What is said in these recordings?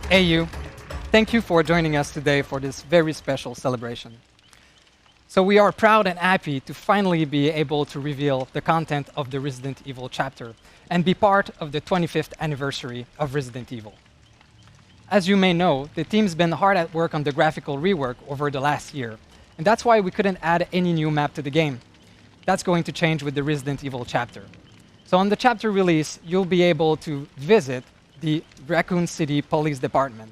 Hey, you. Thank you for joining us today for this very special celebration. So, we are proud and happy to finally be able to reveal the content of the Resident Evil chapter and be part of the 25th anniversary of Resident Evil. As you may know, the team's been hard at work on the graphical rework over the last year, and that's why we couldn't add any new map to the game. That's going to change with the Resident Evil chapter. So, on the chapter release, you'll be able to visit the Raccoon City Police Department.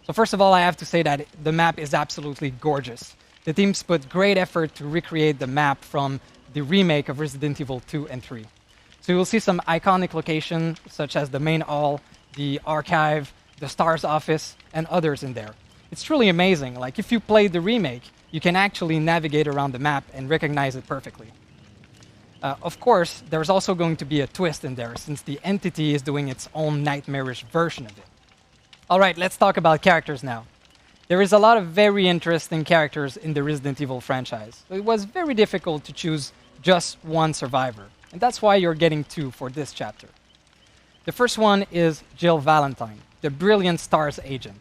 So first of all, I have to say that the map is absolutely gorgeous. The teams put great effort to recreate the map from the remake of Resident Evil 2 and 3. So you'll see some iconic locations such as the main hall, the archive, the STARS office, and others in there. It's truly amazing. Like if you played the remake, you can actually navigate around the map and recognize it perfectly. Of course, there's also going to be a twist in there since the entity is doing its own nightmarish version of it. All right, let's talk about characters now. There is a lot of very interesting characters in the Resident Evil franchise. It was very difficult to choose just one survivor, and that's why you're getting two for this chapter. The first one is Jill Valentine, the brilliant STARS agent.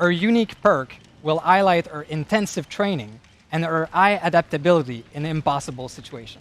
Her unique perk will highlight her intensive training and her high adaptability in impossible situations.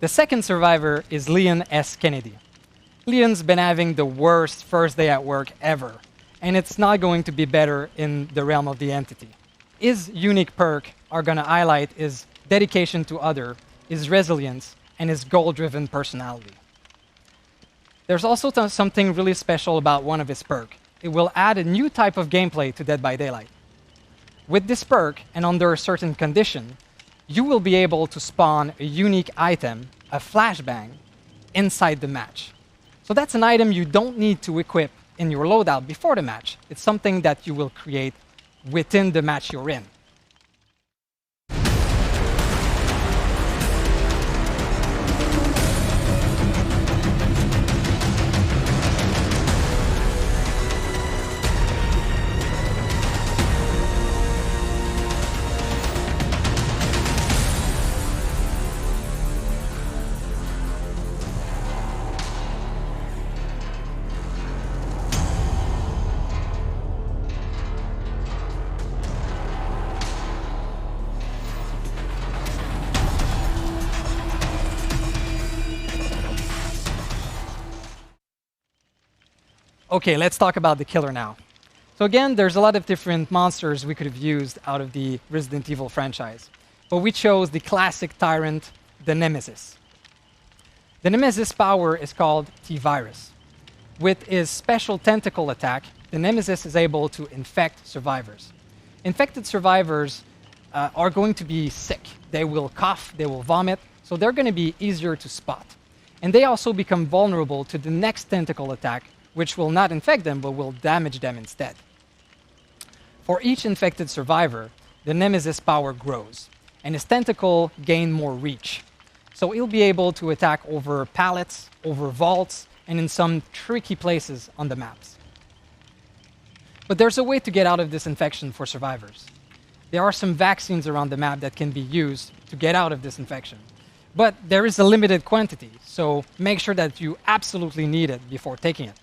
The second survivor is Leon S. Kennedy. Leon's been having the worst first day at work ever, and it's not going to be better in the realm of the entity. His unique perk are going to highlight his dedication to other, his resilience, and his goal-driven personality. There's also something really special about one of his perks. It will add a new type of gameplay to Dead by Daylight. With this perk, and under a certain condition, you will be able to spawn a unique item, a flashbang, inside the match. So that's an item you don't need to equip in your loadout before the match. It's something that you will create within the match you're in. Okay, let's talk about the killer now. So again, there's a lot of different monsters we could have used out of the Resident Evil franchise, but we chose the classic tyrant, the Nemesis. The Nemesis power is called T-Virus. With his special tentacle attack, the Nemesis is able to infect survivors. Infected survivors are going to be sick. They will cough, they will vomit, so they're going to be easier to spot. And they also become vulnerable to the next tentacle attack, which will not infect them, but will damage them instead. For each infected survivor, the Nemesis power grows, and his tentacle gain more reach. So he'll be able to attack over pallets, over vaults, and in some tricky places on the maps. But there's a way to get out of this infection for survivors. There are some vaccines around the map that can be used to get out of this infection. But there is a limited quantity, so make sure that you absolutely need it before taking it.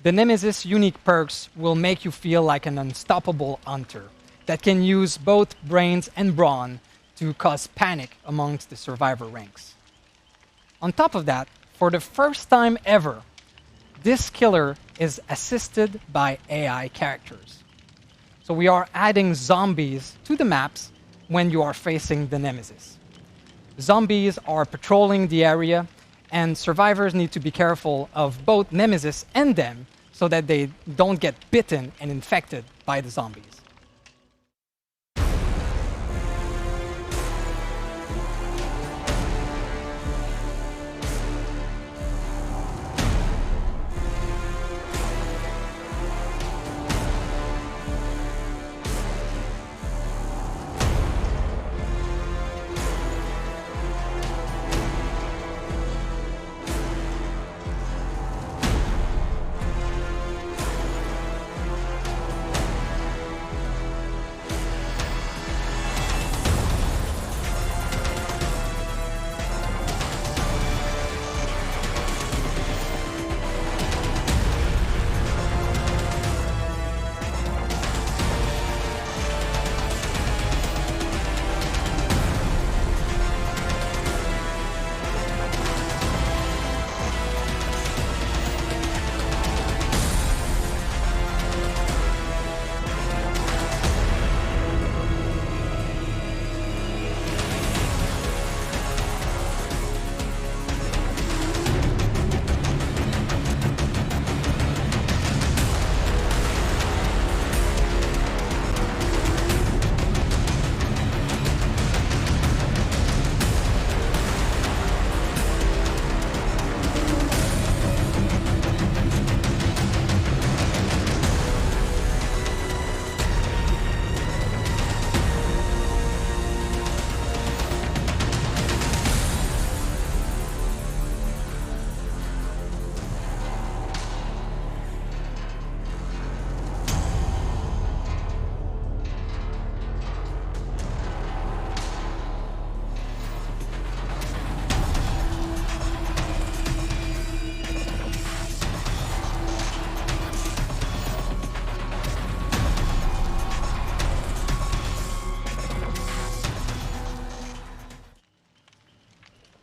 The Nemesis' unique perks will make you feel like an unstoppable hunter that can use both brains and brawn to cause panic amongst the survivor ranks. On top of that, for the first time ever, this killer is assisted by AI characters. So we are adding zombies to the maps when you are facing the Nemesis. Zombies are patrolling the area, and survivors need to be careful of both Nemesis and them so that they don't get bitten and infected by the zombies.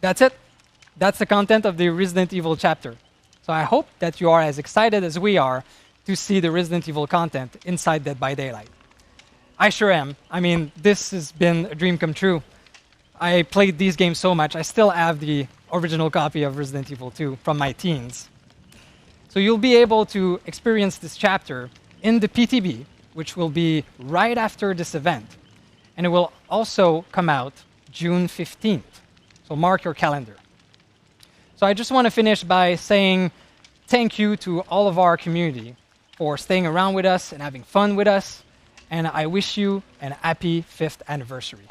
That's it. That's the content of the Resident Evil chapter. So I hope that you are as excited as we are to see the Resident Evil content inside Dead by Daylight. I sure am. I mean, this has been a dream come true. I played these games so much, I still have the original copy of Resident Evil 2 from my teens. So you'll be able to experience this chapter in the PTB, which will be right after this event. And it will also come out June 15th. So mark your calendar. So I just want to finish by saying thank you to all of our community for staying around with us and having fun with us. And I wish you an happy 5th anniversary.